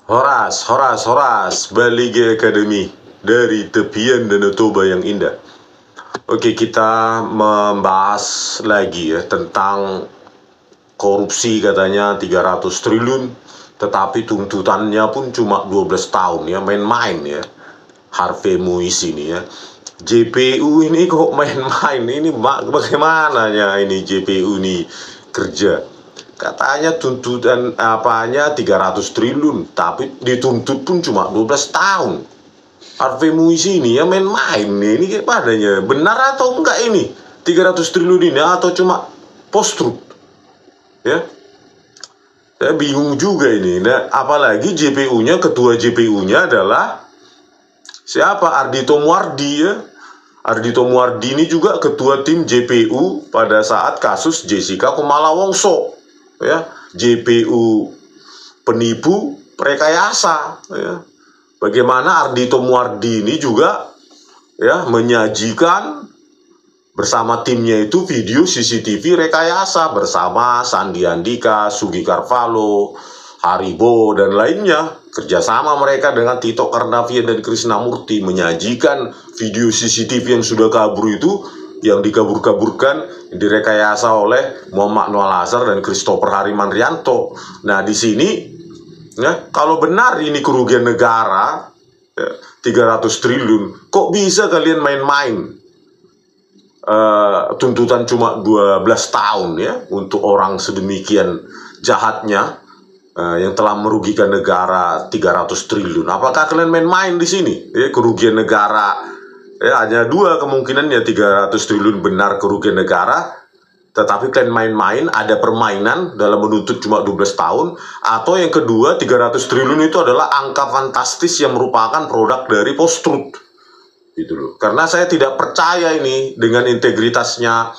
Horas, Horas, Horas, Balige Academy dari tepian Danau Toba yang indah. Oke, kita membahas lagi ya tentang korupsi katanya 300 triliun, tetapi tuntutannya pun cuma 12 tahun ya, main-main ya. Harvey Muiz ini ya. JPU ini kok main-main, ini bagaimana ya ini JPU ini kerja. Katanya tuntutan apanya 300 triliun, tapi dituntut pun cuma 12 tahun. Harvey Muiz ini ya main-main nih, ini kayak padanya. Benar atau enggak ini? 300 triliun ini atau cuma post-truth? Ya. Saya bingung juga ini. Nah, apalagi JPU-nya, ketua JPU-nya adalah siapa? Ardhito Moardi ya. Ardhito Moardi ini juga ketua tim JPU pada saat kasus Jessica Kumala Wongso. Ya, JPU penipu rekayasa ya. Bagaimana Ardhito Moardi ini juga ya menyajikan bersama timnya itu video CCTV rekayasa bersama Sandi Andika, Sugi Carvalho, Haribo dan lainnya. Kerjasama mereka dengan Tito Karnavian dan Krishnamurti menyajikan video CCTV yang sudah kabur itu, yang dikabur-kaburkan, direkayasa oleh Muhammad Noel Azhar dan Christopher Harimanrianto. Nah, di sini ya, kalau benar ini kerugian negara ya, 300 triliun, kok bisa kalian main-main? Tuntutan cuma 12 tahun ya untuk orang sedemikian jahatnya yang telah merugikan negara 300 triliun. Apakah kalian main-main di sini? Ya, kerugian negara ya, hanya dua kemungkinannya, 300 triliun benar kerugian negara, tetapi kalian main-main, ada permainan dalam menuntut cuma 12 tahun, atau yang kedua 300 triliun itu adalah angka fantastis yang merupakan produk dari post-truth. Gitu loh. Karena saya tidak percaya ini dengan integritasnya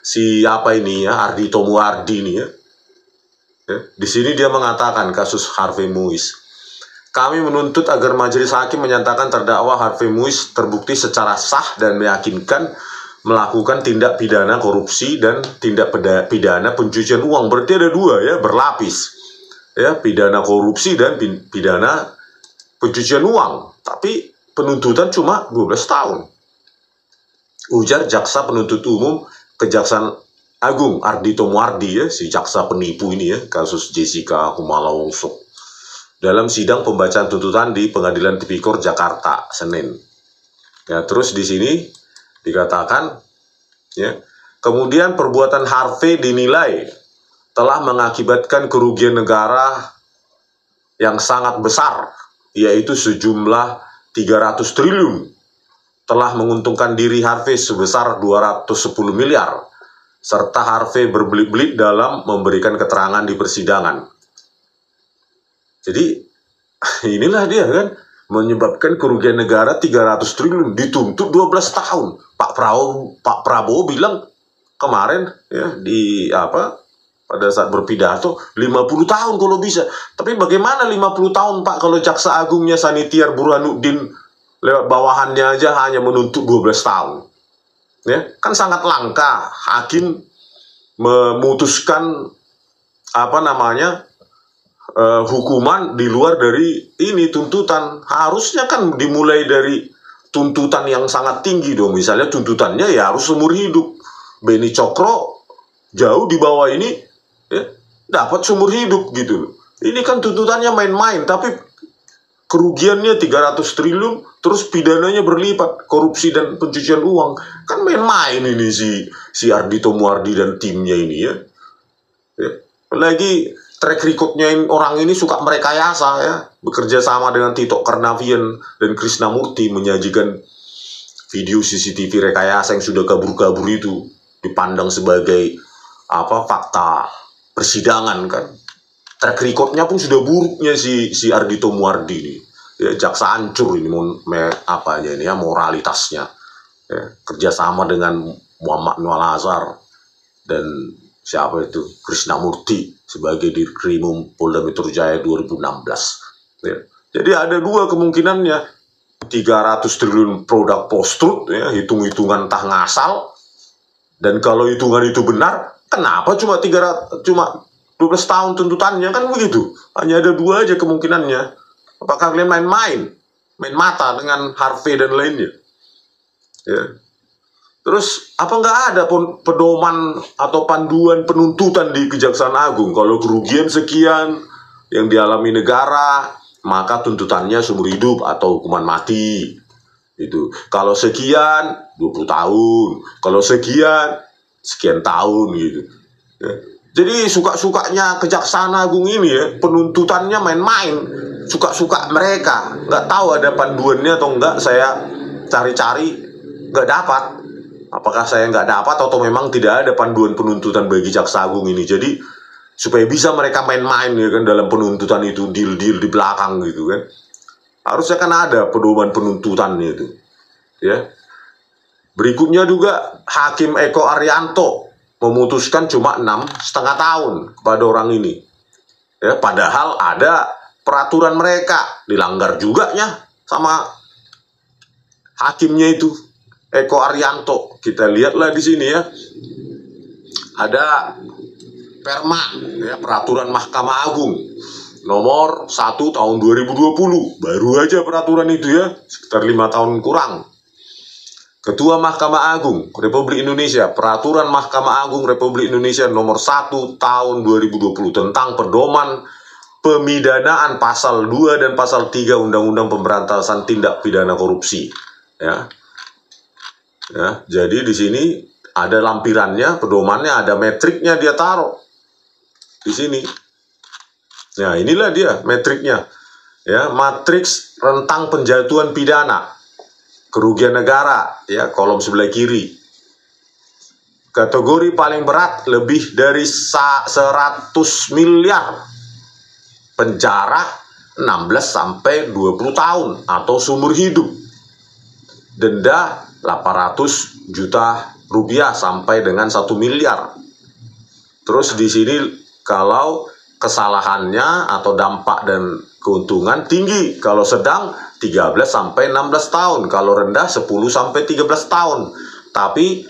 si apa ini ya, Ardhito Moardi ini ya. Di sini dia mengatakan kasus Harvey Muiz. Kami menuntut agar majelis hakim menyatakan terdakwa Harvey Muiz terbukti secara sah dan meyakinkan melakukan tindak pidana korupsi dan tindak pidana pencucian uang. Berarti ada dua ya, berlapis. Ya, pidana korupsi dan pidana pencucian uang. Tapi penuntutan cuma 12 tahun. Ujar jaksa penuntut umum Kejaksaan Agung Ardhito Moardi ya, si jaksa penipu ini ya, kasus Jessica Kumala Wongso. Dalam sidang pembacaan tuntutan di Pengadilan Tipikor Jakarta Senin. Ya, terus di sini dikatakan ya, kemudian perbuatan Harvey dinilai telah mengakibatkan kerugian negara yang sangat besar, yaitu sejumlah 300 triliun, telah menguntungkan diri Harvey sebesar 210 miliar, serta Harvey berbelit-belit dalam memberikan keterangan di persidangan. Jadi inilah dia kan, menyebabkan kerugian negara 300 triliun, dituntut 12 tahun. Pak Prabowo bilang kemarin ya di pada saat berpidato 50 tahun kalau bisa. Tapi bagaimana 50 tahun Pak kalau Jaksa Agungnya Sanitiar Burhanuddin lewat bawahannya aja hanya menuntut 12 tahun. Ya, kan sangat langka hakim memutuskan hukuman di luar dari ini tuntutan. Harusnya kan dimulai dari tuntutan yang sangat tinggi dong. Misalnya tuntutannya ya harus seumur hidup. Beni Cokro jauh di bawah ini ya, dapat seumur hidup gitu. Ini kan tuntutannya main-main, tapi kerugiannya 300 triliun, terus pidananya berlipat, korupsi dan pencucian uang. Kan main-main ini si Ardhito Moardi dan timnya ini ya. Lagi track recordnya orang ini suka merekayasa ya, bekerja sama dengan Tito Karnavian dan Krishnamurti menyajikan video CCTV rekayasa yang sudah kabur-kabur itu dipandang sebagai fakta persidangan kan. Track recordnya pun sudah buruknya si Ardhito Moardi ini. Ya, jaksa hancur ini moralitasnya. Ya, kerjasama dengan Muhammad Noel Azhar dan siapa itu Krishnamurti sebagai Dirkrimum Polda Metro Jaya 2016. Ya. Jadi ada dua kemungkinannya, 300 triliun produk post-truth ya, hitung-hitungan entah ngasal. Dan kalau hitungan itu benar, kenapa cuma 12 tahun tuntutannya, kan begitu. Hanya ada dua aja kemungkinannya. Apakah kalian main mata dengan Harvey dan lainnya? Ya. Terus apa nggak ada pun pedoman atau panduan penuntutan di Kejaksaan Agung? Kalau kerugian sekian yang dialami negara, maka tuntutannya seumur hidup atau hukuman mati. Itu. Kalau sekian 20 tahun, kalau sekian tahun gitu. Ya. Jadi suka-sukanya Kejaksaan Agung ini ya, penuntutannya main-main, suka-suka mereka. Nggak tahu ada panduannya atau enggak, saya cari-cari nggak dapat. Apakah saya nggak dapat atau memang tidak ada panduan penuntutan bagi Jaksa Agung ini. Jadi supaya bisa mereka main-main ya kan dalam penuntutan itu, deal-deal di belakang gitu kan. Harusnya kan ada pedoman penuntutannya itu. Ya. Berikutnya juga Hakim Eko Arianto memutuskan cuma 6,5 tahun kepada orang ini. Ya, padahal ada peraturan mereka, dilanggar juga ya sama hakimnya itu. Eko Arianto, kita lihatlah di sini ya, ada Perma, ya, peraturan Mahkamah Agung nomor 1 tahun 2020, baru aja peraturan itu ya, sekitar 5 tahun kurang. Ketua Mahkamah Agung Republik Indonesia, peraturan Mahkamah Agung Republik Indonesia nomor 1 tahun 2020 tentang pedoman pemidanaan pasal 2 dan pasal 3 Undang-Undang Pemberantasan Tindak Pidana Korupsi, ya. Ya, jadi di sini ada lampirannya, pedomannya, ada metriknya dia taruh di sini. Nah, inilah dia metriknya. Ya, matriks rentang penjatuhan pidana kerugian negara, ya, kolom sebelah kiri. Kategori paling berat lebih dari 100 miliar. Penjara 16 sampai 20 tahun atau seumur hidup. Denda 800 juta rupiah sampai dengan 1 miliar. Terus di sini kalau kesalahannya atau dampak dan keuntungan tinggi, kalau sedang 13 sampai 16 tahun, kalau rendah 10 sampai 13 tahun. Tapi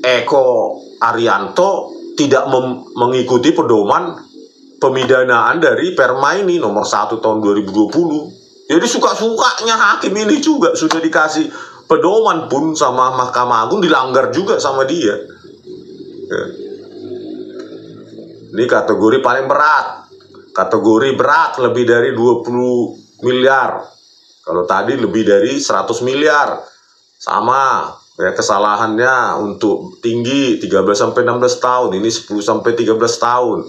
Eko Arianto tidak mengikuti pedoman pemidanaan dari Perma ini nomor 1 tahun 2020. Jadi suka-sukanya hakim ini juga sudah dikasih pedoman pun sama Mahkamah Agung, dilanggar juga sama dia. Ya. Ini kategori paling berat. Kategori berat lebih dari 20 miliar. Kalau tadi lebih dari 100 miliar. Sama ya, kesalahannya untuk tinggi 13 sampai 16 tahun, ini 10 sampai 13 tahun.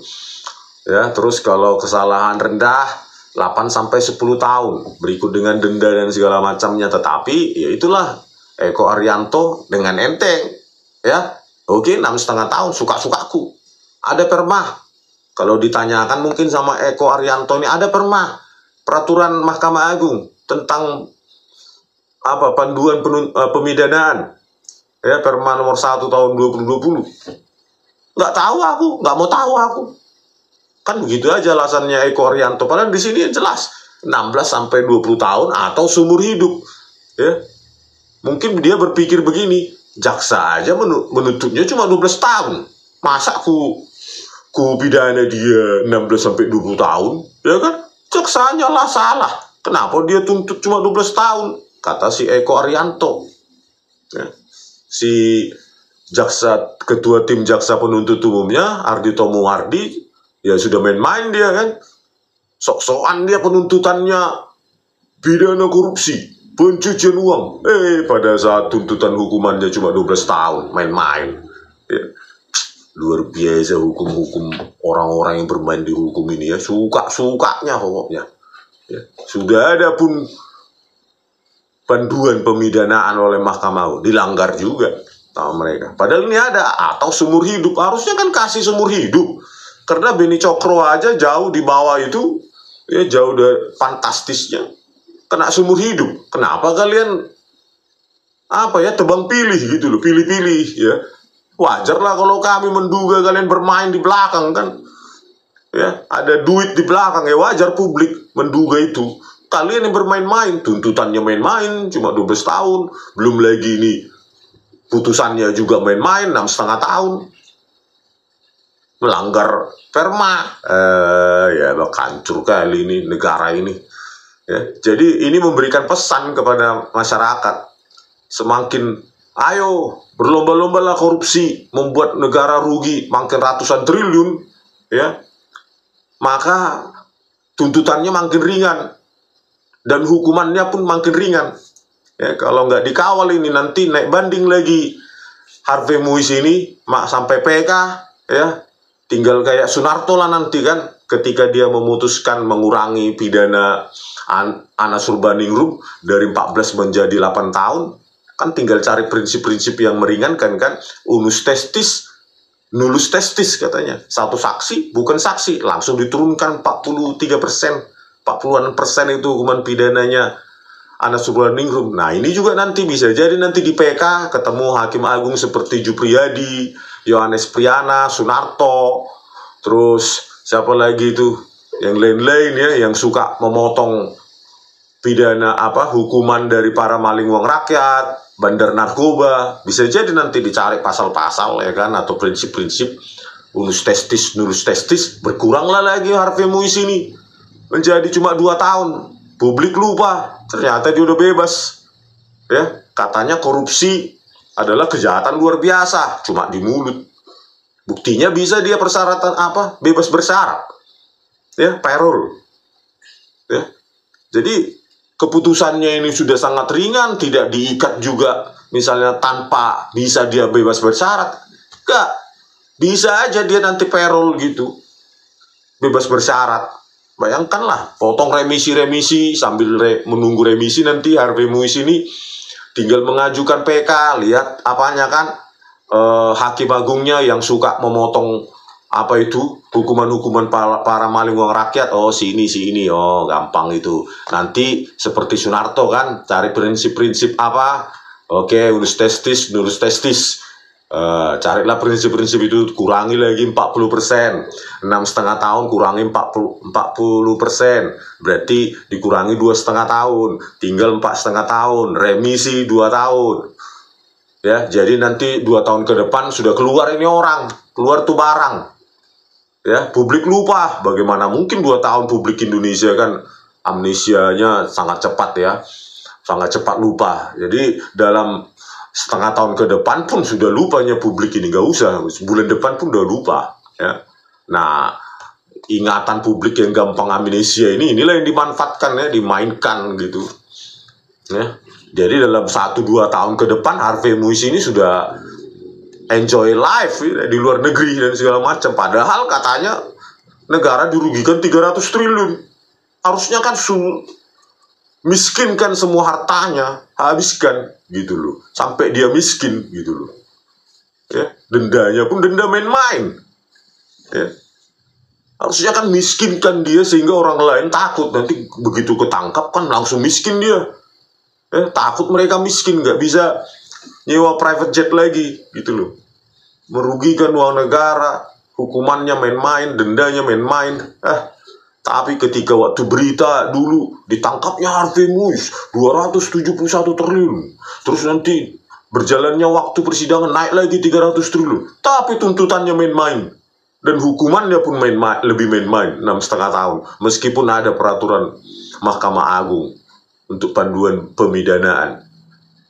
Ya, terus kalau kesalahan rendah 8 sampai 10 tahun, berikut dengan denda dan segala macamnya. Tetapi ya itulah Eko Arianto dengan enteng, ya. Oke, 6,5 tahun, suka-sukaku. Ada Perma. Kalau ditanyakan mungkin sama Eko Arianto ini, ada Perma, peraturan Mahkamah Agung tentang apa, panduan pemidanaan, ya, Perma nomor 1 tahun 2020. Nggak tahu aku, nggak mau tahu aku. Kan begitu aja alasannya Eko Arianto. Padahal di sini jelas 16 sampai 20 tahun atau seumur hidup. Ya. Mungkin dia berpikir begini, jaksa aja menuntutnya cuma 12 tahun. Masa ku pidana dia 16 sampai 20 tahun? Ya kan? Jaksanya lah salah. Kenapa dia tuntut cuma 12 tahun? Kata si Eko Arianto. Ya. Si ketua tim jaksa penuntut umumnya Ardhito Muhardi, ya sudah main-main dia kan. Sok-sokan dia penuntutannya pidana korupsi, pencucian uang. Pada saat tuntutan hukumannya cuma 12 tahun, main-main. Ya. Luar biasa hukum-hukum orang-orang yang bermain di hukum ini ya. Suka-sukanya pokoknya. Ya. Sudah ada pun panduan pemidanaan oleh Mahkamah Agung, dilanggar juga sama mereka. Padahal ini ada, atau seumur hidup. Harusnya kan kasih seumur hidup. Karena Beni Cokro aja jauh di bawah itu, ya jauh dari fantastisnya, kena seumur hidup. Kenapa kalian tebang pilih gitu loh, pilih-pilih ya. Wajar lah kalau kami menduga kalian bermain di belakang kan. Ya, ada duit di belakang, ya wajar publik menduga itu. Kalian yang bermain-main, tuntutannya main-main, cuma 12 tahun. Belum lagi ini putusannya juga main-main, 6,5 tahun. Melanggar Perma. Ya hancur kali ini negara ini. Ya, jadi ini memberikan pesan kepada masyarakat, semakin ayo berlomba-lombalah korupsi, membuat negara rugi makin ratusan triliun, ya, maka tuntutannya makin ringan dan hukumannya pun makin ringan. Ya, kalau nggak dikawal ini nanti naik banding lagi Harvey Muiz ini sampai PK, ya, tinggal kayak Sunarto lah nanti kan, ketika dia memutuskan mengurangi pidana Anas Urbaningrum dari 14 menjadi 8 tahun, kan tinggal cari prinsip-prinsip yang meringankan kan, unus testis, nullus testis katanya, satu saksi bukan saksi, langsung diturunkan 43%, 40% itu hukuman pidananya Anas Urbaningrum. Nah ini juga nanti bisa jadi nanti di PK ketemu Hakim Agung seperti Jupriyadi, Yohanes Priana, Sunarto, terus siapa lagi itu yang lain-lain ya, yang suka memotong pidana hukuman dari para maling uang rakyat, bandar narkoba. Bisa jadi nanti dicari pasal-pasal ya kan, atau prinsip-prinsip unus testis, nullus testis, berkuranglah lagi Harvey Muiz ini menjadi cuma 2 tahun. Publik lupa, ternyata dia udah bebas. Ya, katanya korupsi adalah kejahatan luar biasa, cuma di mulut. Buktinya bisa dia persyaratan bebas bersyarat. Ya, parole. Ya. Jadi keputusannya ini sudah sangat ringan, tidak diikat juga misalnya tanpa bisa dia bebas bersyarat. Enggak. Bisa aja dia nanti parole gitu. Bebas bersyarat. Bayangkanlah, potong remisi-remisi sambil menunggu remisi nanti Harvey Muiz ini tinggal mengajukan PK, lihat apanya kan, Hakim Agungnya yang suka memotong hukuman-hukuman para maling uang rakyat, si ini, gampang itu. Nanti seperti Sunarto kan, cari prinsip-prinsip unus testis, nullus testis. Carilah prinsip-prinsip itu, kurangi lagi 40%, 6,5 tahun kurangi 40%, berarti dikurangi 2,5 tahun, tinggal 4,5 tahun, remisi 2 tahun. Ya, jadi nanti 2 tahun ke depan sudah keluar ini orang, keluar tuh barang. Ya, publik lupa, bagaimana mungkin 2 tahun publik Indonesia kan amnesianya sangat cepat ya, sangat cepat lupa. Jadi dalam setengah tahun ke depan pun sudah lupanya publik ini, nggak usah bulan depan pun udah lupa ya. Nah, ingatan publik yang gampang amnesia inilah yang dimanfaatkan ya, dimainkan gitu ya. Jadi dalam 1-2 tahun ke depan Harvey Muiz ini sudah enjoy life ya, di luar negeri dan segala macam, padahal katanya negara dirugikan 300 triliun. Harusnya kan miskinkan semua hartanya, habiskan gitu loh, sampai dia miskin gitu loh. Ya, dendanya pun denda main-main. Ya. Harusnya kan miskinkan dia sehingga orang lain takut, nanti begitu ketangkap kan langsung miskin dia. Ya, takut mereka miskin, nggak bisa nyewa private jet lagi gitu loh. Merugikan uang negara, hukumannya main-main, dendanya main-main. Tapi ketika waktu berita dulu ditangkapnya Harvey Muiz 271 triliun, terus nanti berjalannya waktu persidangan naik lagi 300 triliun, tapi tuntutannya main-main dan hukumannya pun lebih main-main, 6,5 tahun, meskipun ada peraturan Mahkamah Agung untuk panduan pemidanaan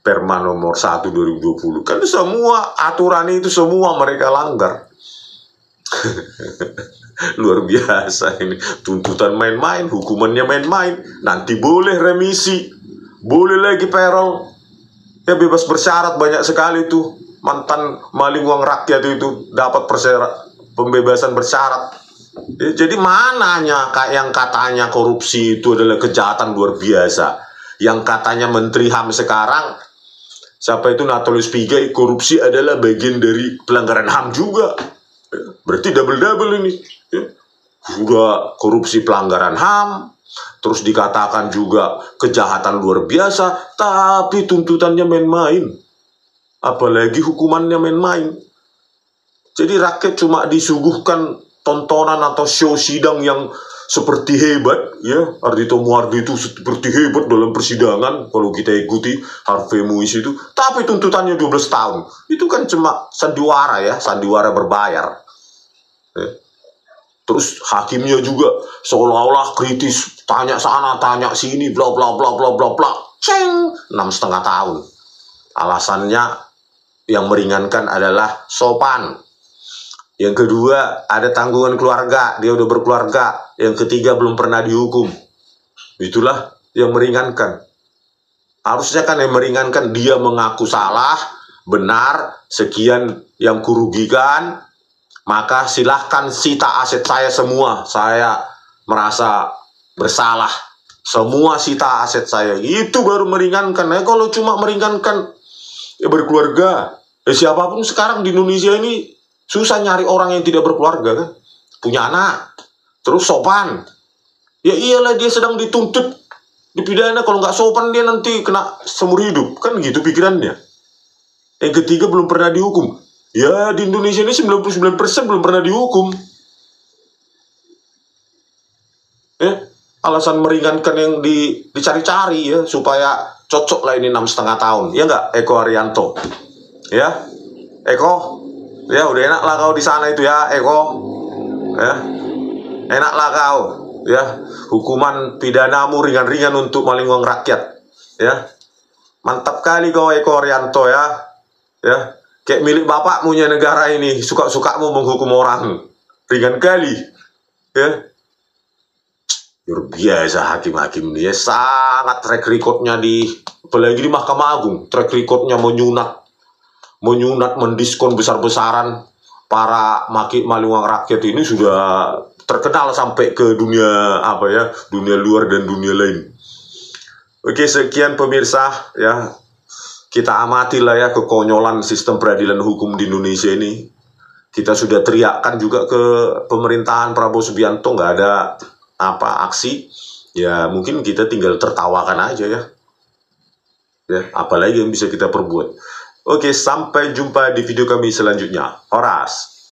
Perma nomor 1 2020. Kan semua aturan itu semua mereka langgar. Luar biasa ini, tuntutan main-main, hukumannya main-main, nanti boleh remisi, boleh lagi parole, ya bebas bersyarat. Banyak sekali tuh mantan maling uang rakyat itu dapat pembebasan bersyarat. Jadi mananya yang katanya korupsi itu adalah kejahatan luar biasa, yang katanya Menteri HAM sekarang siapa itu, Natolius Pigai, korupsi adalah bagian dari pelanggaran HAM juga. Berarti double-double ini ya. Sudah korupsi, pelanggaran HAM, terus dikatakan juga kejahatan luar biasa, tapi tuntutannya main-main, apalagi hukumannya main-main. Jadi rakyat cuma disuguhkan tontonan atau show sidang yang seperti hebat ya. Ardhito Moardi itu seperti hebat dalam persidangan kalau kita ikuti Harvey Muiz itu, tapi tuntutannya 12 tahun. Itu kan cuma sandiwara ya, sandiwara berbayar ya. Terus hakimnya juga seolah-olah kritis, tanya sana, tanya sini, bla bla bla bla bla bla. Ceng, 6,5 tahun. Alasannya yang meringankan adalah sopan. Yang kedua, ada tanggungan keluarga, dia udah berkeluarga. Yang ketiga, belum pernah dihukum. Itulah yang meringankan. Harusnya kan yang meringankan dia mengaku salah, benar, sekian yang kurugikan, maka silahkan sita aset saya semua. Saya merasa bersalah. Semua sita aset saya. Itu baru meringankan. Kalau cuma meringankan ya berkeluarga. Siapapun sekarang di Indonesia ini susah nyari orang yang tidak berkeluarga kan. Punya anak. Terus sopan. Ya iyalah dia sedang dituntut. Dipidana, kalau nggak sopan dia nanti kena seumur hidup. Kan gitu pikirannya. Yang ketiga belum pernah dihukum. Ya, di Indonesia ini 99% belum pernah dihukum. Alasan meringankan yang dicari-cari ya, supaya cocok lah ini 6,5 tahun. Ya nggak, Eko Arianto? Ya, Eko? Ya, udah enak lah kau di sana itu ya, Eko. Ya, enak lah kau. Ya, hukuman pidanamu ringan-ringan untuk maling uang rakyat. Ya, mantap kali kau Eko Arianto ya. Ya. Kayak milik bapak punya negara ini, suka-sukamu menghukum orang. Ringan kali. Ya. Luar biasa hakim-hakim ini. Ya, sangat track recordnya apalagi di Mahkamah Agung. Track recordnya menyunat, mendiskon besar-besaran. Para maling uang rakyat ini sudah terkenal sampai ke dunia dunia luar dan dunia lain. Oke, sekian pemirsa ya. Kita amatilah ya kekonyolan sistem peradilan hukum di Indonesia ini. Kita sudah teriakkan juga ke pemerintahan Prabowo Subianto, nggak ada aksi. Ya mungkin kita tinggal tertawakan aja ya. Ya, apalagi yang bisa kita perbuat. Oke, sampai jumpa di video kami selanjutnya. Horas.